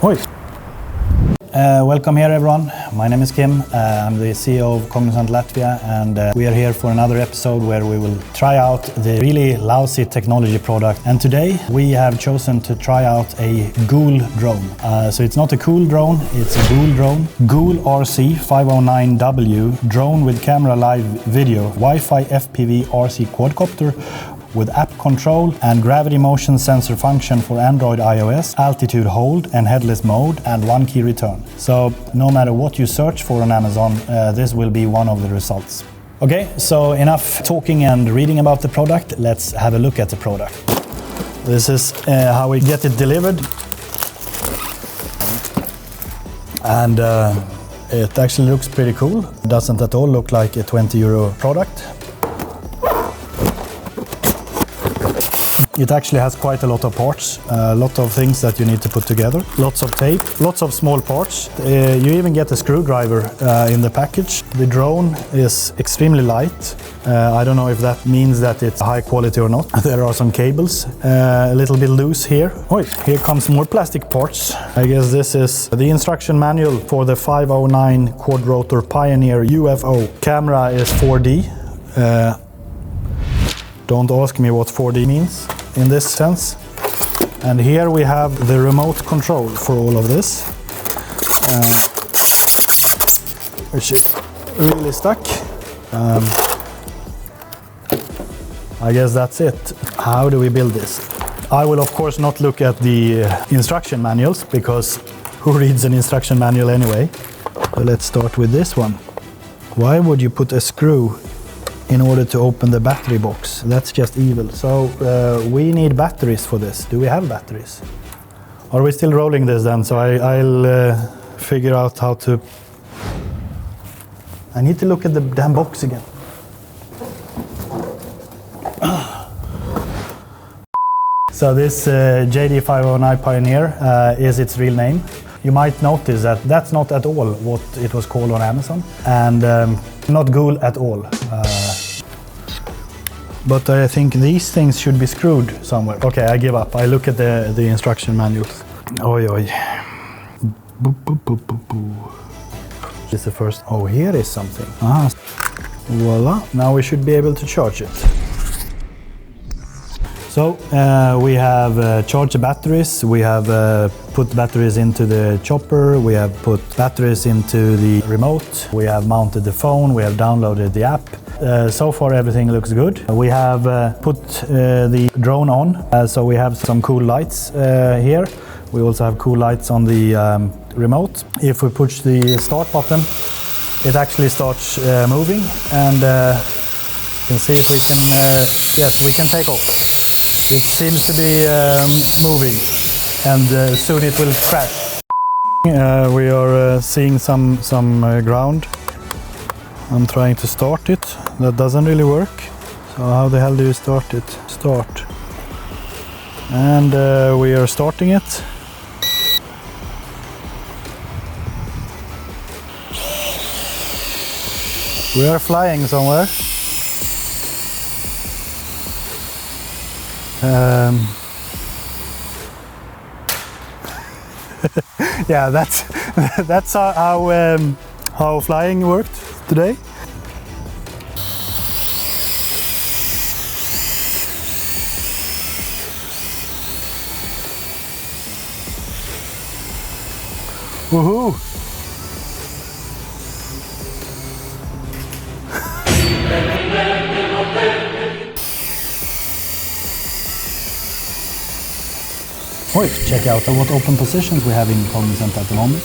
Oi. Welcome here everyone, my name is Kim, I'm the CEO of Cognizant Latvia, and we are here for another episode where we will try out the really lousy technology product. And today we have chosen to try out a GOOL drone. So it's not a cool drone, it's a GOOL drone. GOOL RC 509W drone with camera live video, Wi-Fi FPV RC quadcopter with app control and gravity motion sensor function for Android iOS, altitude hold and headless mode, and one key return. So no matter what you search for on Amazon, this will be one of the results. Okay, so enough talking and reading about the product, let's have a look at the product. This is how we get it delivered. And it actually looks pretty cool. It doesn't at all look like a €20 product. It actually has quite a lot of parts, a lot of things that you need to put together. Lots of tape, lots of small parts. You even get a screwdriver in the package. The drone is extremely light. I don't know if that means that it's high quality or not. There are some cables, a little bit loose here. Oh, here comes more plastic parts. I guess this is the instruction manual for the 509 quadrotor Pioneer UFO. Camera is 4D. Don't ask me what 4D means in this sense. And here we have the remote control for all of this, which is really stuck. I guess that's it. How do we build this? I will of course not look at the instruction manuals, because who reads an instruction manual anyway? So let's start with this one. Why would you put a screw in order to open the battery box? That's just evil. So we need batteries for this. Do we have batteries? Are we still rolling this then? So I'll figure out how to... I need to look at the damn box again. So this JD509 Pioneer is its real name. You might notice that that's not at all what it was called on Amazon, and not GOOL at all. But I think these things should be screwed somewhere. Okay, I give up. I look at the instruction manuals. Oi, oi. Boop, boop, boop, boop, boop. This is the first. Oh, here is something. Ah, voila. Now we should be able to charge it. So we have charged the batteries. We have put batteries into the chopper. We have put batteries into the remote. We have mounted the phone. We have downloaded the app. So far everything looks good. We have put the drone on, so we have some cool lights here. We also have cool lights on the remote. If we push the start button, it actually starts moving, and you can see if we can, yes, we can take off. It seems to be moving, and soon it will crash. We are seeing some ground. I'm trying to start it. That doesn't really work. So how the hell do you start it? Start. And we are starting it. We are flying somewhere. Yeah, that's how flying worked today. Woohoo! Oi, check out what open positions we have in Cognizant at the moment.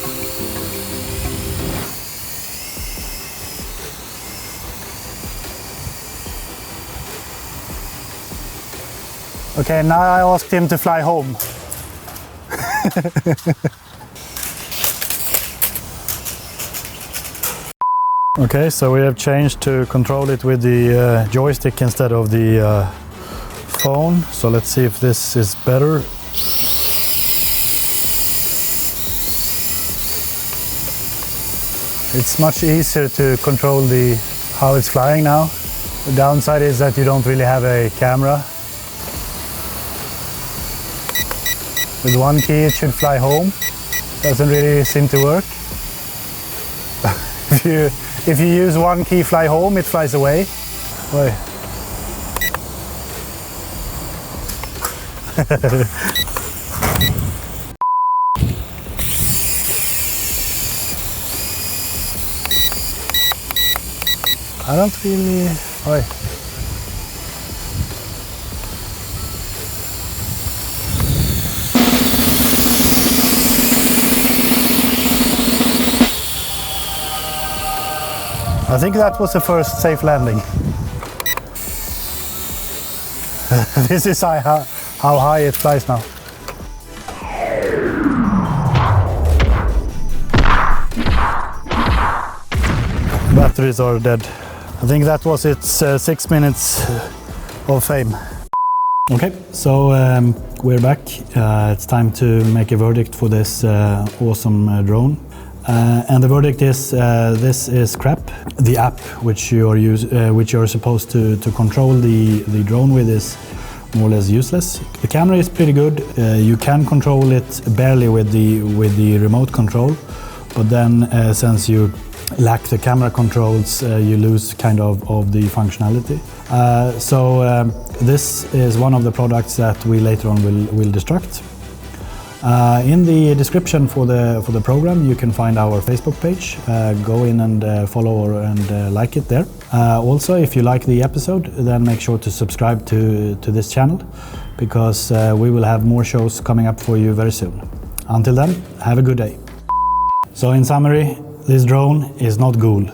Okay, now I asked him to fly home. Okay, so we have changed to control it with the joystick instead of the phone. So let's see if this is better. It's much easier to control how it's flying now. The downside is that you don't really have a camera. With one key it should fly home. Doesn't really seem to work. If you use one key fly home, it flies away. Oi. I don't really... Oi. I think that was the first safe landing. This is how high it flies now. Batteries are dead. I think that was its 6 minutes of fame. Okay, so we're back. It's time to make a verdict for this awesome drone. And the verdict is this is crap. The app which you're supposed to control the drone with is more or less useless. The camera is pretty good. You can control it barely with the remote control, but then since you lack the camera controls, you lose kind of the functionality. So this is one of the products that we later on will destruct. In the description for the program, you can find our Facebook page. Go in and follow and like it there. Also, if you like the episode, then make sure to subscribe to this channel, because we will have more shows coming up for you very soon. Until then, have a good day. So in summary, this drone is not GOOL.